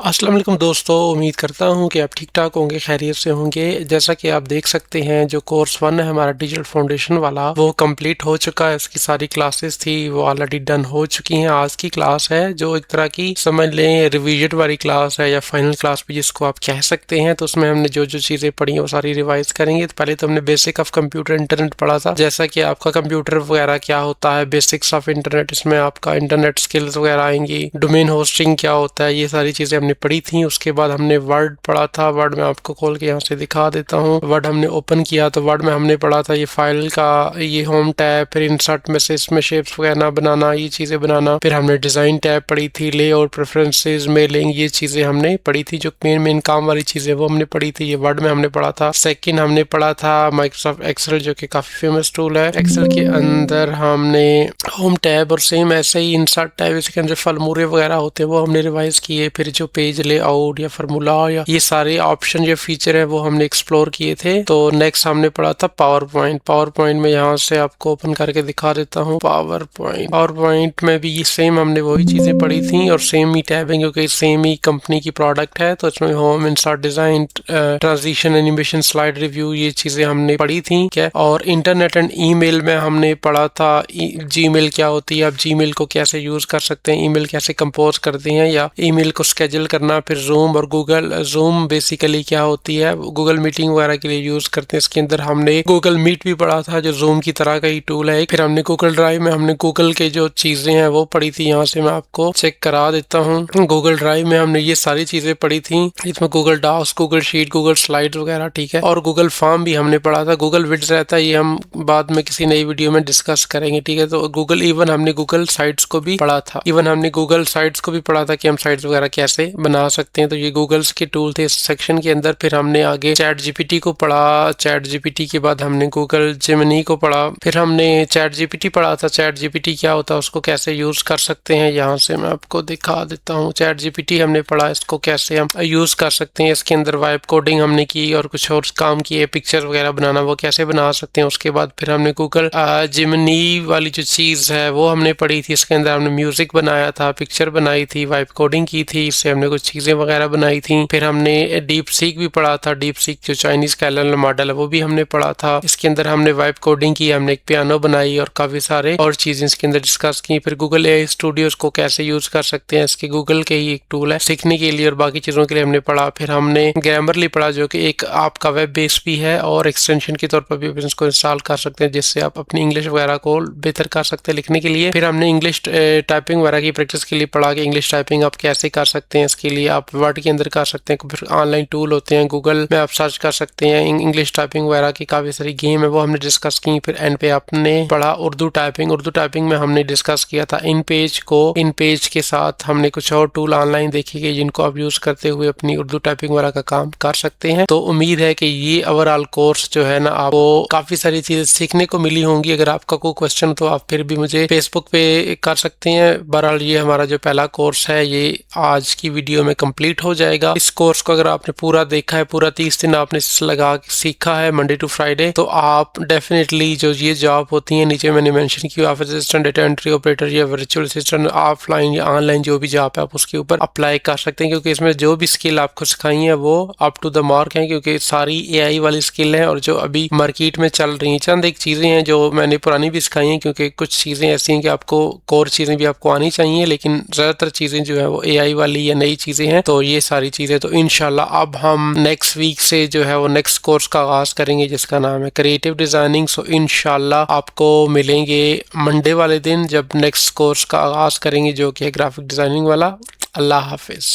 अस्सलाम वालेकुम दोस्तों, उम्मीद करता हूँ कि आप ठीक ठाक होंगे, खैरियत से होंगे। जैसा कि आप देख सकते हैं, जो कोर्स 1 है हमारा डिजिटल फाउंडेशन वाला, वो कंप्लीट हो चुका है। इसकी सारी क्लासेस थी वो ऑलरेडी डन हो चुकी हैं। आज की क्लास है जो एक तरह की समझ लें रिवीजन वाली क्लास है या फाइनल क्लास भी जिसको आप कह सकते हैं। तो उसमें हमने जो जो चीज़ें पढ़ी हैं वो सारी रिवाइज करेंगे। तो पहले तो हमने बेसिक ऑफ कंप्यूटर इंटरनेट पढ़ा था, जैसा कि आपका कंप्यूटर वगैरह क्या होता है, बेसिक्स ऑफ इंटरनेट, इसमें आपका इंटरनेट स्किल्स वगैरह आएंगी, डोमेन होस्टिंग क्या होता है, ये सारी चीज़ें हमने पढ़ी थी। उसके बाद हमने वर्ड पढ़ा था। वर्ड में आपको खोल के यहाँ से दिखा देता हूँ। वर्ड हमने ओपन किया तो वर्ड में हमने पढ़ा था ये फाइल का ये होम टैब, फिर इंसर्ट मैसेज में शेप्स वगैरह बनाना, ये चीज़ें बनाना। फिर हमने डिज़ाइन टैब पढ़ी थी, लेआउट, प्रेफरेंसेस, मेलिंग, ये चीज़ें हमने पढ़ी थी। जो मेन काम वाली चीज़ें वो हमने पढ़ी थी, ये वर्ड में हमने पढ़ा था। सेकेंड हमने पढ़ा था माइक्रोसॉफ्ट एक्सेल, जो कि काफ़ी फेमस टूल है। एक्सेल के अंदर हमने होम टैब और सेम ऐसे ही इंसर्ट टैब, इसके अंदर फॉर्मूले वगैरह होते हैं वो हमने रिवाइज किए। फिर जो पेज लेआउट या फार्मूला या ये सारे ऑप्शन या फीचर है वो हमने एक्सप्लोर किए थे। तो नेक्स्ट हमने पढ़ा था पावर पॉइंट। पावर पॉइंट में यहाँ से आपको ओपन करके दिखा देता हूँ। पावर पॉइंट में भी सेम हमने वही चीजें पढ़ी थी और सेम ही टैब है क्योंकि सेम ही कंपनी की प्रोडक्ट है। तो इसमें home, insert, design, transition, animation, slide review, ये चीजें हमने पढ़ी थी। क्या और इंटरनेट एंड ईमेल में हमने पढ़ा था जीमेल क्या होती है, आप जीमेल को कैसे यूज कर सकते हैं, ईमेल कैसे कंपोज करते हैं या ईमेल को स्केड्यूल करना। फिर जूम और गूगल, जूम बेसिकली क्या होती है, गूगल मीटिंग वगैरह के लिए यूज करते हैं। इसके अंदर हमने गूगल मीट भी पढ़ा था जो जूम की तरह का ही टूल है। फिर हमने गूगल ड्राइव में हमने गूगल के जो चीजें हैं वो पढ़ी थी। यहाँ से मैं आपको चेक करा देता हूँ। गूगल ड्राइव में हमने ये सारी चीजें पढ़ी थी। इसमें Google docs, Google sheet, Google slide वगैरह, ठीक है। और गूगल फॉर्म भी हमने पढ़ा था। गूगल विड्स रहता है, ये हम बाद में किसी नई वीडियो में डिस्कस करेंगे, ठीक है। तो गूगल, इवन हमने गूगल साइट्स को भी पढ़ा था। इवन हमने गूगल साइट्स को भी पढ़ा था कि हम साइट्स वगैरह कैसे बना सकते हैं। तो ये गूगल्स के टूल थे इस सेक्शन के अंदर। फिर हमने आगे चैट जीपीटी को पढ़ा। चैट जीपीटी के बाद हमने गूगल जेमिनी को पढ़ा। फिर हमने चैट जीपीटी पढ़ा था। चैट जीपीटी क्या होता है, उसको कैसे यूज कर सकते हैं, यहाँ से मैं आपको दिखा देता हूँ। चैट जीपीटी हमने पढ़ा, इसको कैसे हम यूज कर सकते हैं। इसके अंदर वाइब कोडिंग हमने की और कुछ और काम किए, पिक्चर वगैरह बनाना वो कैसे बना सकते हैं। उसके बाद फिर हमने गूगल जेमिनी वाली जो चीज है वो हमने पढ़ी थी। इसके अंदर हमने म्यूजिक बनाया था, पिक्चर बनाई थी, वाइब कोडिंग की थी, इससे हमने कुछ चीजें वगैरह बनाई थी। फिर हमने डीप सीक भी पढ़ा था। डीप सीक जो चाइनीज का एलएलएम मॉडल है वो भी हमने पढ़ा था। इसके अंदर हमने वाइब कोडिंग की, हमने एक पियानो बनाई और काफी सारे और चीजें इसके अंदर डिस्कस की। फिर गूगल एआई स्टूडियोज को कैसे यूज कर सकते हैं, इसके गूगल के ही एक टूल है सीखने के लिए और बाकी चीजों के लिए हमने पढ़ा। फिर हमने ग्रामरली पढ़ा, जो कि एक आपका वेब बेस भी है और एक्सटेंशन के तौर पर भी इसको इंस्टॉल कर सकते हैं, जिससे आप अपनी इंग्लिश वगैरह को बेहतर कर सकते हैं लिखने के लिए। फिर हमने इंग्लिश टाइपिंग वगैरह की प्रैक्टिस के लिए पढ़ा कि इंग्लिश टाइपिंग आप कैसे कर सकते हैं। इसके लिए आप वर्ड के अंदर कर सकते हैं, फिर ऑनलाइन टूल होते हैं, गूगल में आप सर्च कर सकते हैं। इंग्लिश टाइपिंग वगैरह की काफी सारी गेम है वो हमने डिस्कस की। फिर एंड पे आपने पढ़ा उर्दू टाइपिंग। उर्दू टाइपिंग में हमने डिस्कस किया था इन पेज को। इन पेज के साथ हमने कुछ और टूल ऑनलाइन देखी गई जिनको आप यूज करते हुए अपनी उर्दू टाइपिंग वगैरह का काम कर सकते हैं। तो उम्मीद है कि ये ओवरऑल कोर्स जो है ना, आपको काफी सारी चीजें सीखने को मिली होंगी। अगर आपका कोई क्वेश्चन तो आप फिर भी मुझे फेसबुक पे कर सकते हैं। बहरहाल ये हमारा जो पहला कोर्स है ये आज की वीडियो में कंप्लीट हो जाएगा। इस कोर्स को अगर आपने पूरा देखा है, पूरा 30 दिन आपने लगा सीखा है मंडे टू फ्राइडे, तो आप डेफिनेटली जो ये जॉब होती है, नीचे मैंने मेंशन की, office assistant, data entry operator या वर्चुअल असिस्टेंट, ऑफलाइन या ऑनलाइन जो भी जॉब है आप उसके ऊपर अप्लाई कर सकते हैं। क्योंकि इसमें जो भी स्किल आपको सिखाई है वो अप टू द मार्क है, क्योंकि सारी एआई वाली स्किल है और जो अभी मार्केट में चल रही है। चंद एक चीजें हैं जो मैंने पुरानी भी सिखाई हैं, क्योंकि कुछ चीजें ऐसी हैं कि आपको कोर चीजें भी आपको आनी चाहिए, लेकिन ज्यादातर चीजें जो है वो एआई वाली या नई चीजें हैं। तो ये सारी चीजें तो इंशाल्लाह अब हम नेक्स्ट वीक से जो है वो नेक्स्ट कोर्स का आगाज करेंगे जिसका नाम है क्रिएटिव डिजाइनिंग। सो इंशाल्लाह आपको मिलेंगे मंडे वाले दिन जब नेक्स्ट कोर्स का आगाज करेंगे जो कि है ग्राफिक डिजाइनिंग वाला। अल्लाह हाफिज।